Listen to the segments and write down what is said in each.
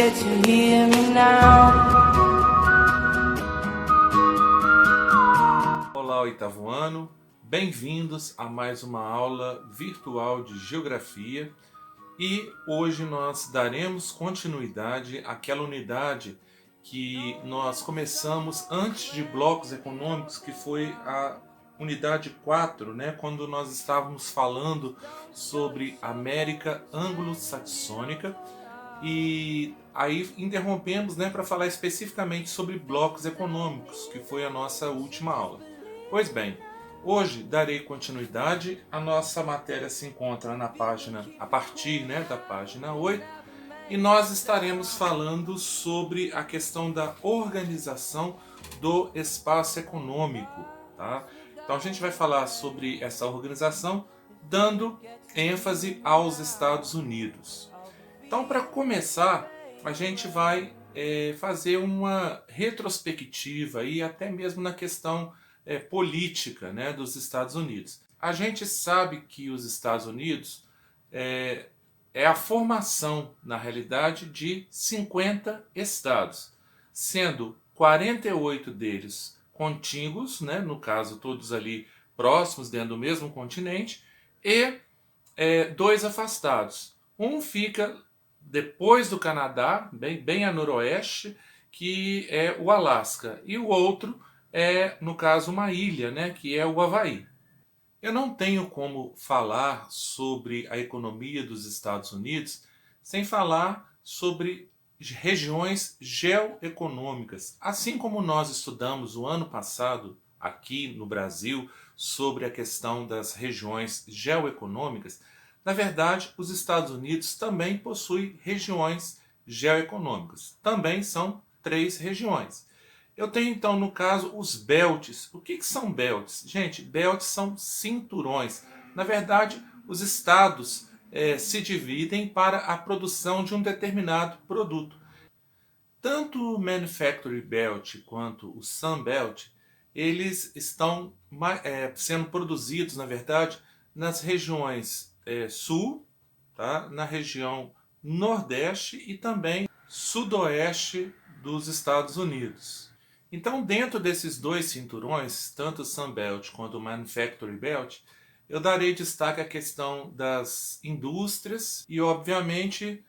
get to hear me now. Olá, oitavo ano, bem-vindos a mais uma aula virtual de Geografia e hoje nós daremos continuidade àquela unidade que nós começamos antes de blocos econômicos, que foi a unidade 4, né, quando nós estávamos falando sobre América anglo-saxônica. E aí interrompemos, né, para falar especificamente sobre blocos econômicos, que foi a nossa última aula. Pois bem, hoje darei continuidade. A nossa matéria se encontra na página, a partir, né, da página 8, e nós estaremos falando sobre a questão da organização do espaço econômico, tá? Então a gente vai falar sobre essa organização dando ênfase aos Estados Unidos. Então, para começar, a gente vai fazer uma retrospectiva e até mesmo na questão política, né, dos Estados Unidos. A gente sabe que os Estados Unidos é a formação, na realidade, de 50 estados, sendo 48 deles contíguos, né, no caso todos ali próximos, dentro do mesmo continente, e dois afastados. Um fica depois do Canadá, bem a noroeste, que é o Alasca, e o outro é, no caso, uma ilha, né, que é o Havaí. Eu não tenho como falar sobre a economia dos Estados Unidos sem falar sobre regiões geoeconômicas. Assim como nós estudamos o ano passado aqui no Brasil sobre a questão das regiões geoeconômicas, na verdade, os Estados Unidos também possuem regiões geoeconômicas. Também são 3 regiões. Eu tenho então, no caso, os belts. O que são belts? Gente, belts são cinturões. Na verdade, os estados se dividem para a produção de um determinado produto. Tanto o Manufacturing Belt quanto o Sun Belt, eles estão sendo produzidos, na verdade, nas regiões sul, tá? Na região nordeste e também sudoeste dos Estados Unidos. Então, dentro desses dois cinturões, tanto o Sun Belt quanto o Manufacturing Belt, eu darei destaque à questão das indústrias e, obviamente,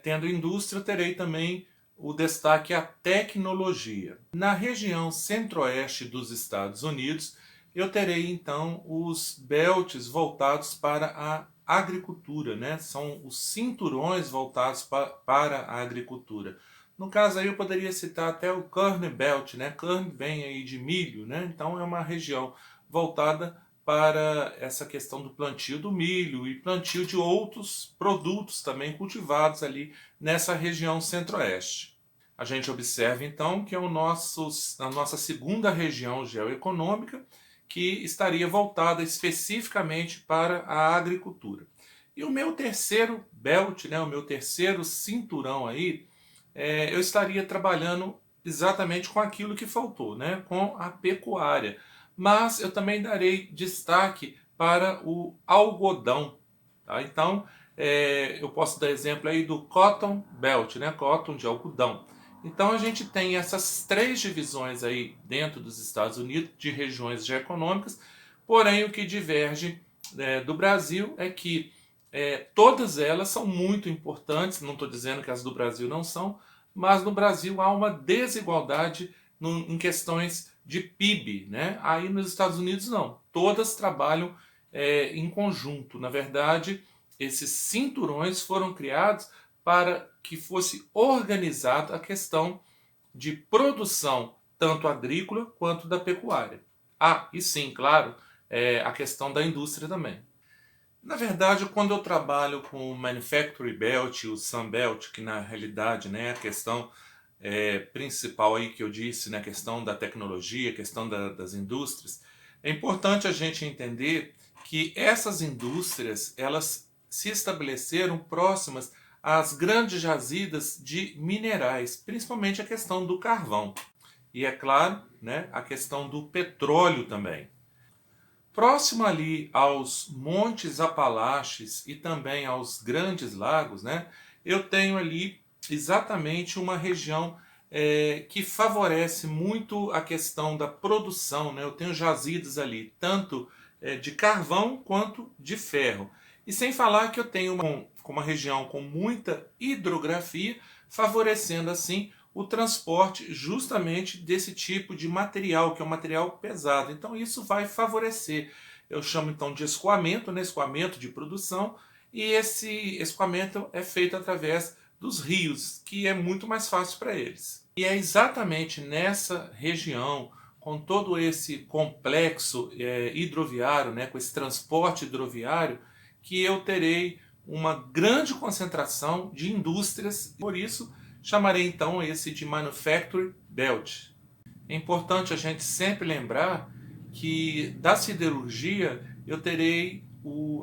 tendo indústria, eu terei também o destaque à tecnologia. Na região centro-oeste dos Estados Unidos, eu terei então os belts voltados para a agricultura, né? São os cinturões voltados para a agricultura. No caso aí eu poderia citar até o Corn Belt, né? Corn vem aí de milho, né? Então é uma região voltada para essa questão do plantio do milho e plantio de outros produtos também cultivados ali nessa região centro-oeste. A gente observa então que é a nossa segunda região geoeconômica, que estaria voltada especificamente para a agricultura. E o meu terceiro belt, né, o meu terceiro cinturão aí, eu estaria trabalhando exatamente com aquilo que faltou, né, com a pecuária. Mas eu também darei destaque para o algodão. Tá? Então, eu posso dar exemplo aí do Cotton Belt, né, cotton de algodão. Então a gente tem essas 3 divisões aí dentro dos Estados Unidos de regiões geoeconômicas, porém o que diverge do Brasil é que todas elas são muito importantes, não estou dizendo que as do Brasil não são, mas no Brasil há uma desigualdade em questões de PIB, né? Aí nos Estados Unidos não, todas trabalham em conjunto. Na verdade, esses cinturões foram criados para que fosse organizada a questão de produção, tanto agrícola quanto da pecuária. Ah, e sim, claro, a questão da indústria também. Na verdade, quando eu trabalho com o Manufacturing Belt e o Sun Belt, que na realidade, né, a questão principal aí que eu disse, né, a questão da tecnologia, a questão das indústrias, é importante a gente entender que essas indústrias, elas se estabeleceram próximas às grandes jazidas de minerais, principalmente a questão do carvão. E é claro, né, a questão do petróleo também. Próximo ali aos Montes Apalaches e também aos Grandes Lagos, né, eu tenho ali exatamente uma região que favorece muito a questão da produção, né? Eu tenho jazidas ali, tanto de carvão quanto de ferro. E sem falar que eu tenho uma região com muita hidrografia, favorecendo assim o transporte justamente desse tipo de material, que é um material pesado. Então isso vai favorecer. Eu chamo então de escoamento, né? Escoamento de produção, e esse escoamento é feito através dos rios, que é muito mais fácil para eles. E é exatamente nessa região, com todo esse complexo hidroviário, né, com esse transporte hidroviário, que eu terei uma grande concentração de indústrias. Por isso, chamarei então esse de Manufacturing Belt. É importante a gente sempre lembrar que da siderurgia eu terei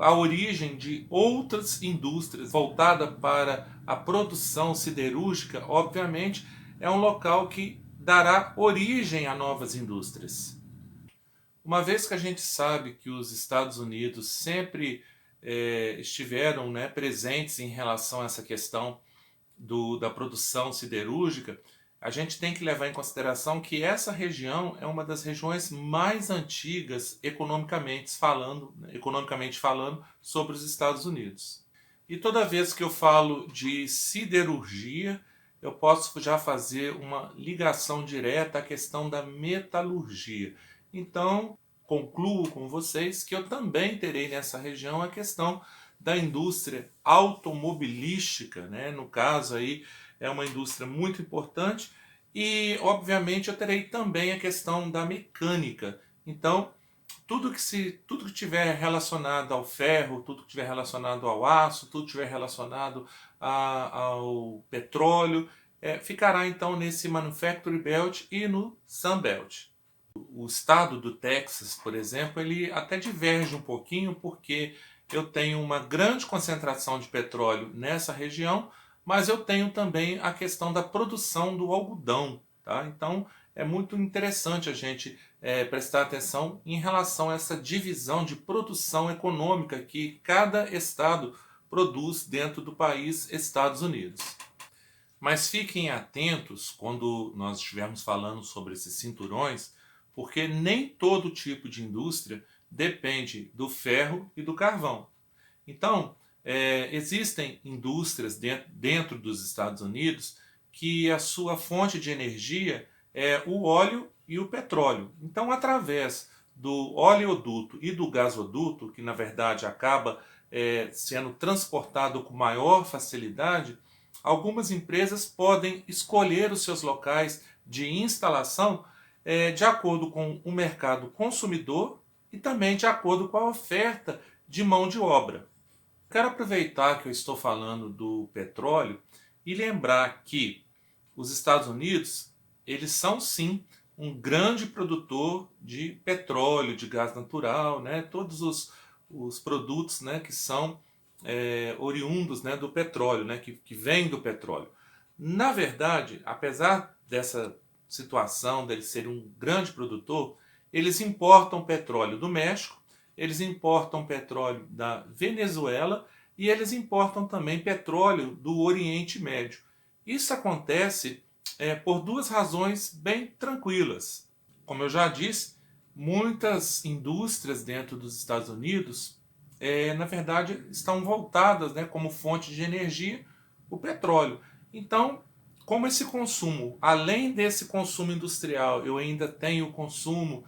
a origem de outras indústrias voltada para a produção siderúrgica. Obviamente é um local que dará origem a novas indústrias. Uma vez que a gente sabe que os Estados Unidos sempre estiveram, né, presentes em relação a essa questão da produção siderúrgica, a gente tem que levar em consideração que essa região é uma das regiões mais antigas economicamente falando sobre os Estados Unidos. E toda vez que eu falo de siderurgia, eu posso já fazer uma ligação direta à questão da metalurgia. Então, concluo com vocês que eu também terei nessa região a questão da indústria automobilística, né? No caso aí é uma indústria muito importante, e obviamente eu terei também a questão da mecânica. Então, tudo que tiver relacionado ao ferro, tudo que tiver relacionado ao aço, tudo que tiver relacionado ao petróleo, ficará então nesse Manufacturing Belt e no Sun Belt. O estado do Texas, por exemplo, ele até diverge um pouquinho, porque eu tenho uma grande concentração de petróleo nessa região, mas eu tenho também a questão da produção do algodão. Tá? Então é muito interessante a gente prestar atenção em relação a essa divisão de produção econômica que cada estado produz dentro do país Estados Unidos. Mas fiquem atentos quando nós estivermos falando sobre esses cinturões, porque nem todo tipo de indústria depende do ferro e do carvão. Então, existem indústrias dentro dos Estados Unidos que a sua fonte de energia é o óleo e o petróleo. Então, através do oleoduto e do gasoduto, que na verdade acaba sendo transportado com maior facilidade, algumas empresas podem escolher os seus locais de instalação de acordo com o mercado consumidor e também de acordo com a oferta de mão de obra. Quero aproveitar que eu estou falando do petróleo e lembrar que os Estados Unidos, eles são sim um grande produtor de petróleo, de gás natural, né? Todos os produtos, né, que são oriundos, né, do petróleo, né, que vêm do petróleo. Na verdade, apesar dessa situação deles serem um grande produtor, eles importam petróleo do México, eles importam petróleo da Venezuela e eles importam também petróleo do Oriente Médio. Isso acontece por duas razões bem tranquilas. Como eu já disse, muitas indústrias dentro dos Estados Unidos, na verdade, estão voltadas, né, como fonte de energia, o petróleo. Então, como esse consumo, além desse consumo industrial, eu ainda tenho o consumo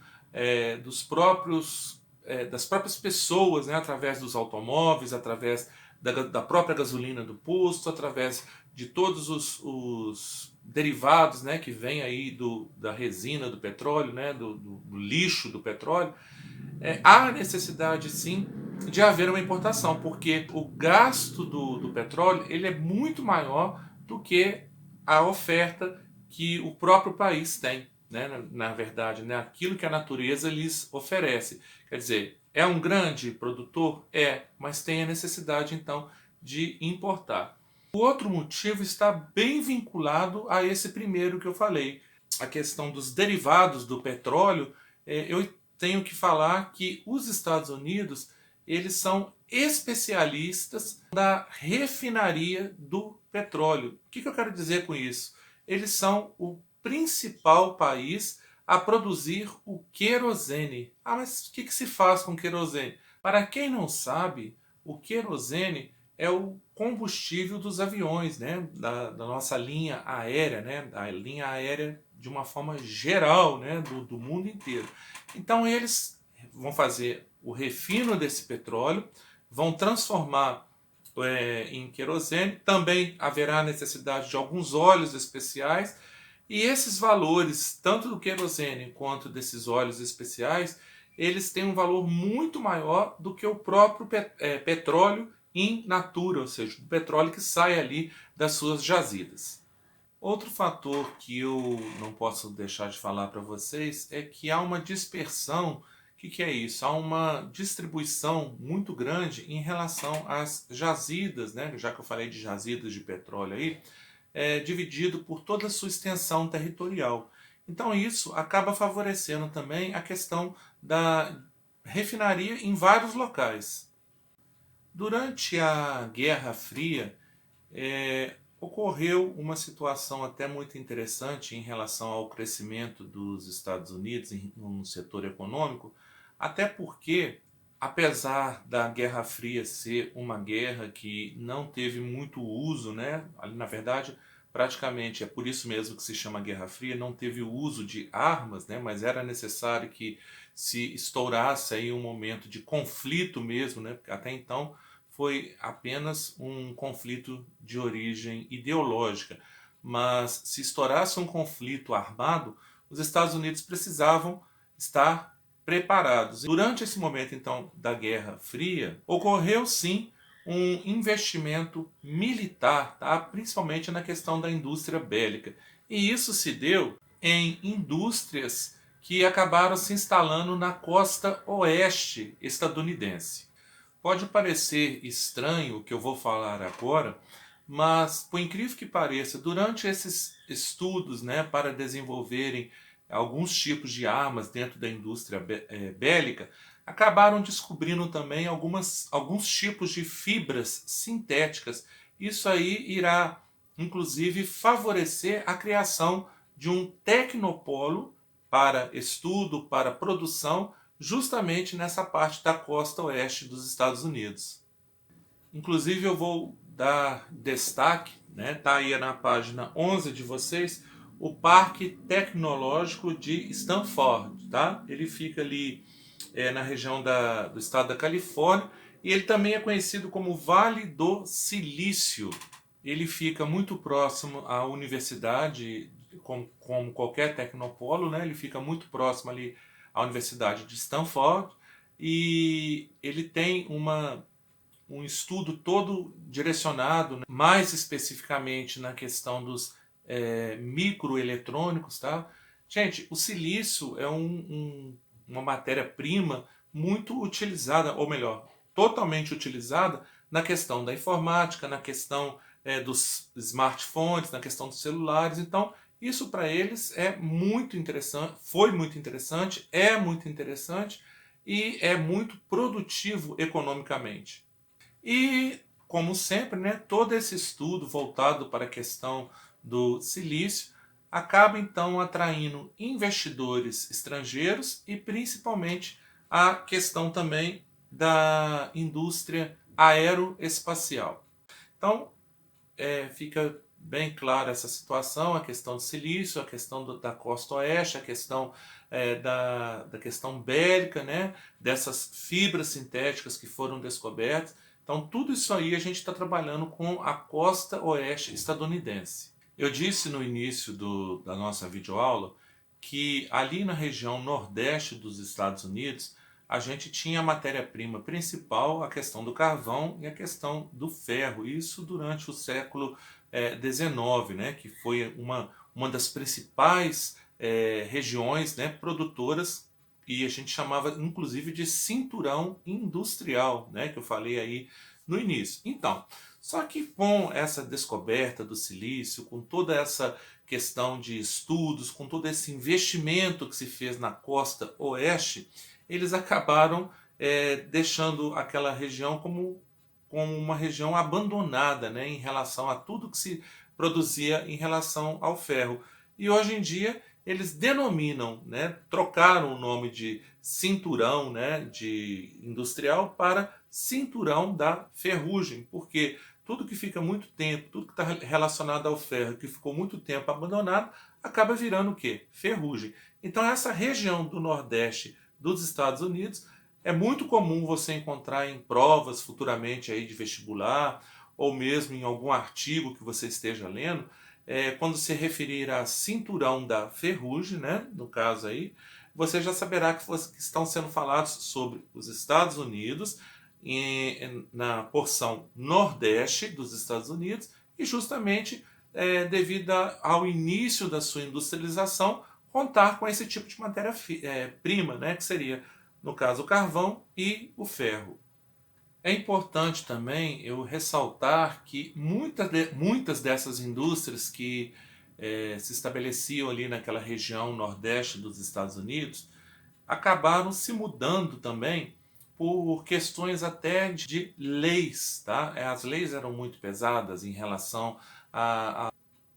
das próprias pessoas, né, através dos automóveis, através da própria gasolina do posto, através de todos os derivados, né, que vêm aí da resina do petróleo, né, do lixo do petróleo, há necessidade sim de haver uma importação, porque o gasto do petróleo ele é muito maior do que a oferta que o próprio país tem, né? Na verdade, né? Aquilo que a natureza lhes oferece. Quer dizer, é um grande produtor? Mas tem a necessidade então de importar. O outro motivo está bem vinculado a esse primeiro que eu falei, a questão dos derivados do petróleo. Eu tenho que falar que os Estados Unidos eles são especialistas da refinaria do petróleo. O que eu quero dizer com isso? Eles são o principal país a produzir o querosene. Ah, mas o que se faz com querosene? Para quem não sabe, o querosene é o combustível dos aviões, né? Da nossa linha aérea, né? Da linha aérea de uma forma geral, né? Do mundo inteiro. Então eles vão fazer o refino desse petróleo, vão transformar em querosene, também haverá necessidade de alguns óleos especiais, e esses valores, tanto do querosene quanto desses óleos especiais, eles têm um valor muito maior do que o próprio petróleo in natura, ou seja, o petróleo que sai ali das suas jazidas. Outro fator que eu não posso deixar de falar para vocês é que há uma dispersão. O que é isso? Há uma distribuição muito grande em relação às jazidas, né? Já que eu falei de jazidas de petróleo aí, dividido por toda a sua extensão territorial. Então isso acaba favorecendo também a questão da refinaria em vários locais. Durante a Guerra Fria, ocorreu uma situação até muito interessante em relação ao crescimento dos Estados Unidos no setor econômico, até porque, apesar da Guerra Fria ser uma guerra que não teve muito uso, né? Ali, na verdade, praticamente é por isso mesmo que se chama Guerra Fria, não teve o uso de armas, né? Mas era necessário que se estourasse aí um momento de conflito mesmo, né? Porque até então foi apenas um conflito de origem ideológica. Mas se estourasse um conflito armado, os Estados Unidos precisavam estar preparados. Durante esse momento, então, da Guerra Fria, ocorreu sim um investimento militar, tá? Principalmente na questão da indústria bélica. E isso se deu em indústrias que acabaram se instalando na costa oeste estadunidense. Pode parecer estranho o que eu vou falar agora, mas, por incrível que pareça, durante esses estudos, né, para desenvolverem alguns tipos de armas dentro da indústria bélica, acabaram descobrindo também alguns tipos de fibras sintéticas. Isso aí irá, inclusive, favorecer a criação de um tecnopolo para estudo, para produção, justamente nessa parte da costa oeste dos Estados Unidos. Inclusive eu vou dar destaque, né? Tá aí na página 11 de vocês, o Parque Tecnológico de Stanford, tá? Ele fica ali na região do estado da Califórnia e ele também é conhecido como Vale do Silício. Ele fica muito próximo à universidade, como qualquer tecnopolo, né? Ele fica muito próximo ali à Universidade de Stanford e ele tem um estudo todo direcionado, né, mais especificamente na questão dos microeletrônicos, tá? Gente, o silício é uma matéria-prima muito utilizada, ou melhor, totalmente utilizada na questão da informática, na questão dos smartphones, na questão dos celulares. Então, isso para eles é muito interessante, foi muito interessante, é muito interessante e é muito produtivo economicamente. E, como sempre, né, todo esse estudo voltado para a questão do silício acaba então atraindo investidores estrangeiros e principalmente a questão também da indústria aeroespacial. Então, fica bem clara essa situação, a questão do silício, a questão da costa oeste, a questão da questão bélica, né, dessas fibras sintéticas que foram descobertas. Então, tudo isso aí a gente está trabalhando com a costa oeste estadunidense. Eu disse no início da nossa videoaula que ali na região nordeste dos Estados Unidos a gente tinha a matéria-prima principal, a questão do carvão e a questão do ferro. Isso durante o século XIX, né, que foi uma das principais regiões, né, produtoras, e a gente chamava inclusive de cinturão industrial, né, que eu falei aí no início. Então, só que com essa descoberta do silício, com toda essa questão de estudos, com todo esse investimento que se fez na costa oeste, eles acabaram deixando aquela região como uma região abandonada, né, em relação a tudo que se produzia em relação ao ferro. E hoje em dia eles denominam, né, trocaram o nome de cinturão, né, de industrial para cinturão da ferrugem, porque tudo que fica muito tempo, tudo que está relacionado ao ferro, que ficou muito tempo abandonado, acaba virando o quê? Ferrugem. Então essa região do Nordeste dos Estados Unidos é muito comum você encontrar em provas futuramente aí de vestibular, ou mesmo em algum artigo que você esteja lendo, quando se referir a cinturão da ferrugem, né, no caso aí, você já saberá que estão sendo falados sobre os Estados Unidos, na porção nordeste dos Estados Unidos, e justamente devido ao início da sua industrialização, contar com esse tipo de matéria-prima, né, que seria, no caso, o carvão e o ferro. É importante também eu ressaltar que muitas dessas indústrias que se estabeleciam ali naquela região nordeste dos Estados Unidos acabaram se mudando também por questões até de leis, tá? As leis eram muito pesadas em relação a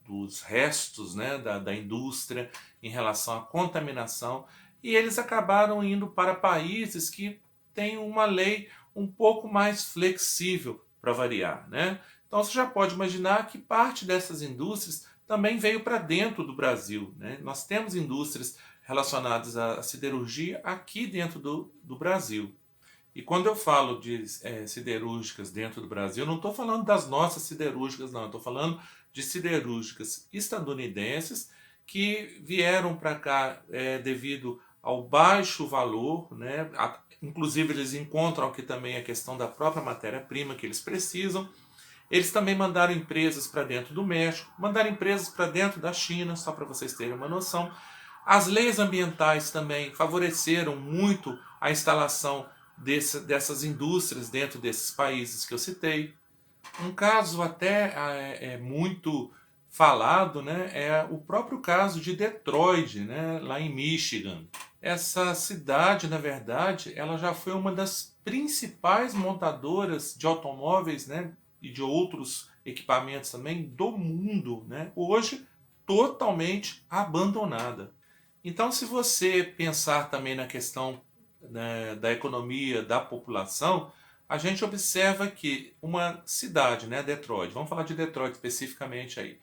dos restos, né, da indústria, em relação à contaminação, e eles acabaram indo para países que têm uma lei um pouco mais flexível, para variar, né? Então você já pode imaginar que parte dessas indústrias também veio para dentro do Brasil, né? Nós temos indústrias relacionadas à siderurgia aqui dentro do Brasil. E quando eu falo de siderúrgicas dentro do Brasil, eu não estou falando das nossas siderúrgicas, não. Eu estou falando de siderúrgicas estadunidenses que vieram para cá devido ao baixo valor, né? Inclusive eles encontram aqui também a questão da própria matéria-prima que eles precisam. Eles também mandaram empresas para dentro do México, mandaram empresas para dentro da China, só para vocês terem uma noção. As leis ambientais também favoreceram muito a instalação dessas indústrias dentro desses países que eu citei. Um caso até muito falado, né, é o próprio caso de Detroit, né, lá em Michigan. Essa cidade, na verdade, ela já foi uma das principais montadoras de automóveis, né, e de outros equipamentos também do mundo, né, hoje totalmente abandonada. Então, se você pensar também na questão, né, da economia, da população, a gente observa que uma cidade, né, Detroit, vamos falar de Detroit especificamente aí.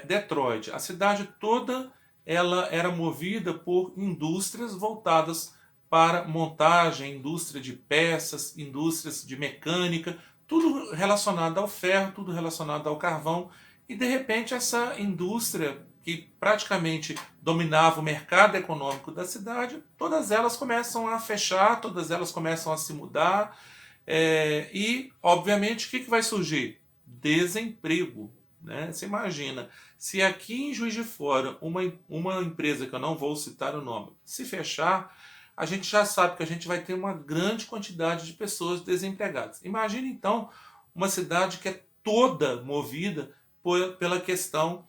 Detroit, a cidade toda ela era movida por indústrias voltadas para montagem, indústria de peças, indústrias de mecânica, tudo relacionado ao ferro, tudo relacionado ao carvão, e de repente essa indústria que praticamente dominava o mercado econômico da cidade, todas elas começam a fechar, todas elas começam a se mudar, e obviamente o que vai surgir? Desemprego. Né? Você imagina, se aqui em Juiz de Fora uma empresa, que eu não vou citar o nome, se fechar, a gente já sabe que a gente vai ter uma grande quantidade de pessoas desempregadas. Imagina então uma cidade que é toda movida pela questão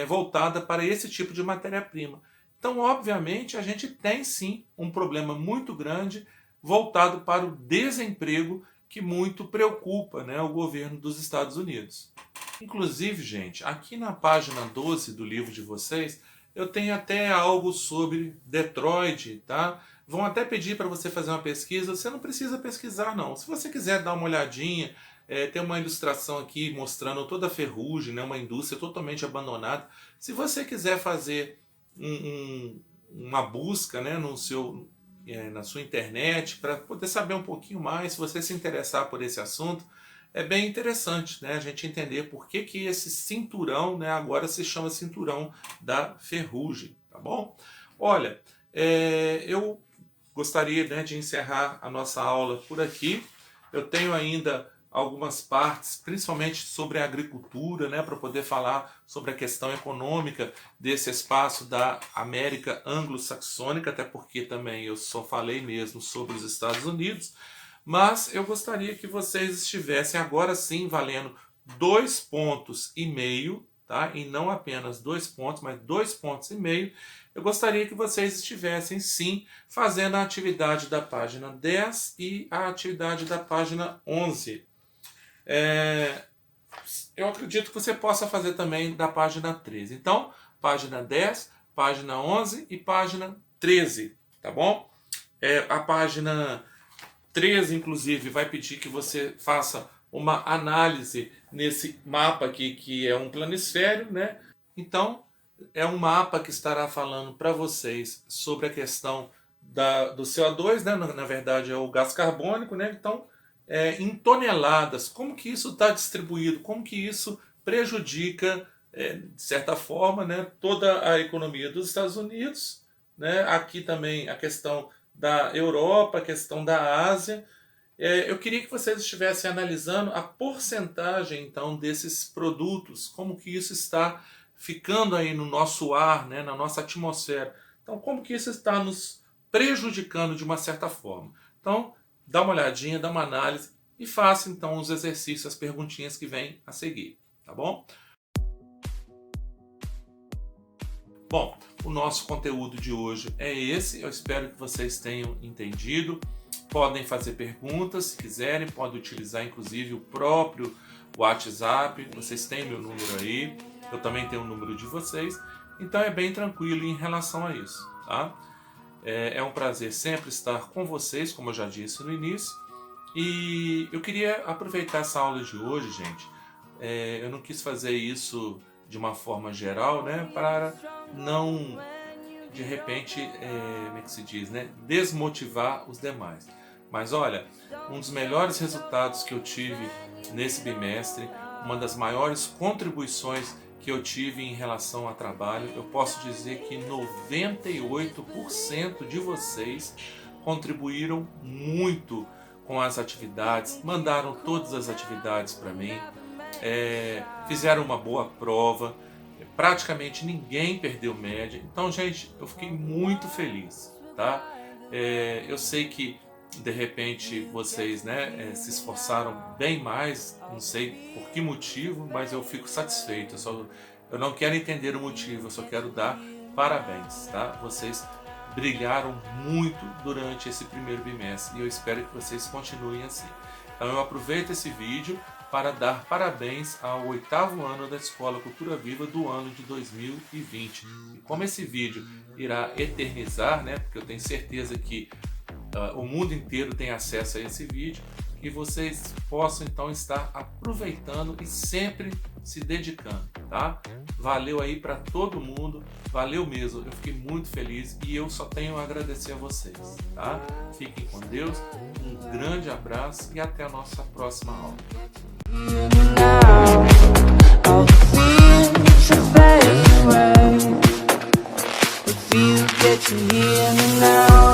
voltada para esse tipo de matéria-prima. Então, obviamente, a gente tem sim um problema muito grande voltado para o desemprego que muito preocupa, né, o governo dos Estados Unidos. Inclusive, gente, aqui na página 12 do livro de vocês, eu tenho até algo sobre Detroit, tá? Vão até pedir para você fazer uma pesquisa, você não precisa pesquisar não. Se você quiser dar uma olhadinha, tem uma ilustração aqui mostrando toda a ferrugem, né, uma indústria totalmente abandonada. Se você quiser fazer uma busca, né, na sua internet, para poder saber um pouquinho mais, se você se interessar por esse assunto, é bem interessante, né, a gente entender por que esse cinturão, né, agora se chama cinturão da ferrugem, tá bom? Olha, eu gostaria, né, de encerrar a nossa aula por aqui. Eu tenho ainda algumas partes, principalmente sobre a agricultura, né, para poder falar sobre a questão econômica desse espaço da América anglo-saxônica, até porque também eu só falei mesmo sobre os Estados Unidos, mas eu gostaria que vocês estivessem agora sim valendo 2,5 pontos, tá? E não apenas 2 pontos, mas 2,5 pontos. Eu gostaria que vocês estivessem, sim, fazendo a atividade da página 10 e a atividade da página 11. Eu acredito que você possa fazer também da página 13. Então, página 10, página 11 e página 13, tá bom? A página 13, inclusive, vai pedir que você faça uma análise nesse mapa aqui, que é um planisfério, né? Então, é um mapa que estará falando para vocês sobre a questão do CO2, né? Na verdade, é o gás carbônico, né? Então, em toneladas, como que isso está distribuído, como que isso prejudica, de certa forma, né, toda a economia dos Estados Unidos, né? Aqui também a questão da Europa, a questão da Ásia. Eu queria que vocês estivessem analisando a porcentagem, então, desses produtos, como que isso está ficando aí no nosso ar, né, na nossa atmosfera. Então, como que isso está nos prejudicando de uma certa forma. Então, dá uma olhadinha, dá uma análise e faça, então, os exercícios, as perguntinhas que vêm a seguir, tá bom? Bom, o nosso conteúdo de hoje é esse. Eu espero que vocês tenham entendido. Podem fazer perguntas se quiserem, podem utilizar inclusive o próprio WhatsApp. Vocês têm meu número aí, eu também tenho o número de vocês. Então é bem tranquilo em relação a isso, tá? É um prazer sempre estar com vocês, como eu já disse no início. E eu queria aproveitar essa aula de hoje, gente. Eu não quis fazer isso de uma forma geral, né? Para não, de repente, como é que se diz, né? Desmotivar os demais. Mas olha, um dos melhores resultados que eu tive nesse bimestre, uma das maiores contribuições que eu tive em relação a trabalho, eu posso dizer que 98% de vocês contribuíram muito com as atividades, mandaram todas as atividades para mim, fizeram uma boa prova, praticamente ninguém perdeu média. Então, gente, eu fiquei muito feliz, tá? Eu sei que de repente vocês, né, se esforçaram bem mais, não sei por que motivo, mas eu fico satisfeito. Eu não quero entender o motivo, eu só quero dar parabéns, tá? Vocês brilharam muito durante esse primeiro bimestre e eu espero que vocês continuem assim. Então eu aproveito esse vídeo para dar parabéns ao 8º ano da Escola Cultura Viva do ano de 2020. E como esse vídeo irá eternizar, né, porque eu tenho certeza que o mundo inteiro tem acesso a esse vídeo, que vocês possam então estar aproveitando e sempre se dedicando, tá? Valeu aí para todo mundo, valeu mesmo, eu fiquei muito feliz e eu só tenho a agradecer a vocês, tá? Fiquem com Deus, um grande abraço e até a nossa próxima aula. If you get to hear me now.